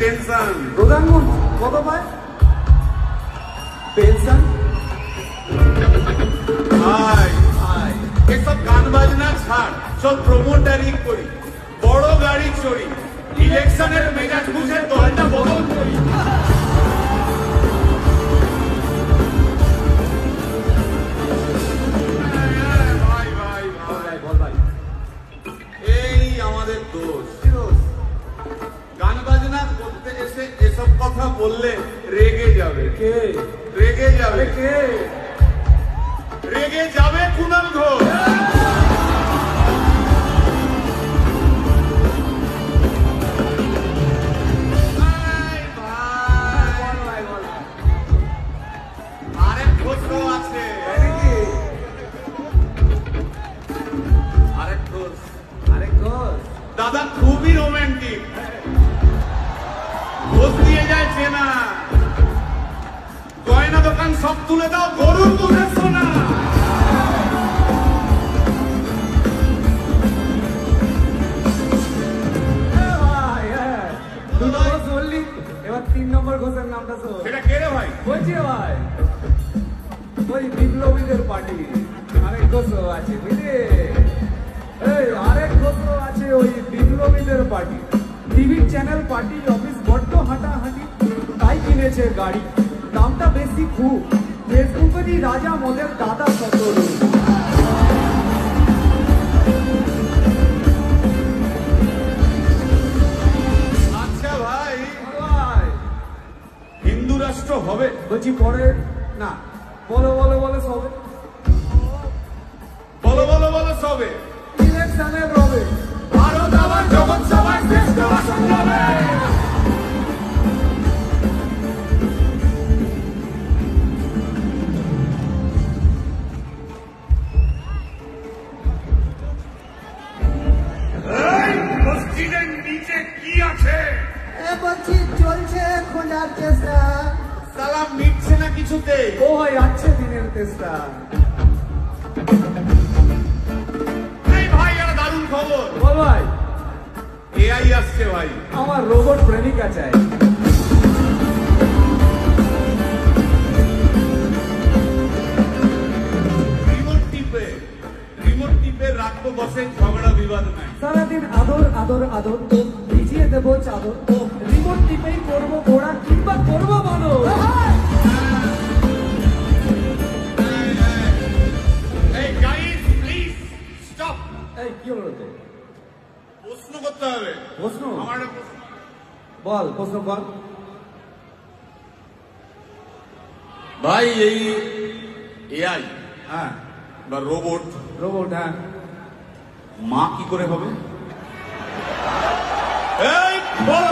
Tension. প্রধানমন্ত্রী কত পায় পেনশন? এসব গান বাজনা ছাড়, সব প্রমোটারি করি, বড় গাড়ি চড়ি, ইলেকশনের মেজাজ বুঝে দলটা বদল করি। এই আমাদের দোষ। গান বাজনা করতে এসে এসব কথা বললে রেগে যাবে কে? রেগে যাবে কে? রেগে যাবে কুণাল ঘোষ। আরেক ঘোষ আছে, আরেক ঘোষ। দাদা খুবই রোমান্টিক, ঘোষ দিয়ে যায় চেনা, গয়না দোকান সব তুলে দাও, গরুর দুধের সোনা। এবার 3 নম্বর ঘোষের নামটা শোন। সেটা কে রে ভাই? বলছি ভাই, ওই বিপ্লবীদের পার্টি আরেক ঘোষ আছে বুঝলি? এই আরেক ঘোষ আছে ওই বিপ্লবীদের পার্টি। টিভির চ্যানেল পার্টি অফিস বড্ড হাঁটাহাঁটি, তাই কিনেছে গাড়ি, দামটা বেশি খুব, ফেসবুকেরই রাজা মদের দাদা সতরু। আচ্ছা ভাই, হিন্দু রাষ্ট্র হবে? বলছি পরে না, বলো বলো বলো সবে, বলো বলো বলো সবে, ইলেকশনের রবে, ভারত আবার জগৎ সভায় শ্রেষ্ঠ আসন যাবে। মসজিদের নিচে কি আছে? বলছি চলছে খোঁজার চেষ্টা। সালাম মিটছে না কিছুতে। ও ভাই আছে দিনের চেষ্টা। এই ভাই একটা দারুণ খবর। বল ভাই। এআই আসছে ভাই। আমার রোবট প্রেমিকা চাই। রিমোট টিপে রাখবো বসে, ঝগড়া বিবাদ নাই। সারাদিন আদর আদর আদর, ভিজিয়ে দেবো চাদর, রিমোট টিপেই করবো ঘোড়া কিংবা করবো বলো। এই গাইস প্লিজ স্টপ। এই কি হলো তো? প্রশ্ন করতে হবে। প্রশ্ন? আমার একটা প্রশ্ন। বল প্রশ্ন বল ভাই। এই এআই হ্যাঁ বা রোবট, রোবট হ্যাঁ, মা কি করে হবে? এই বল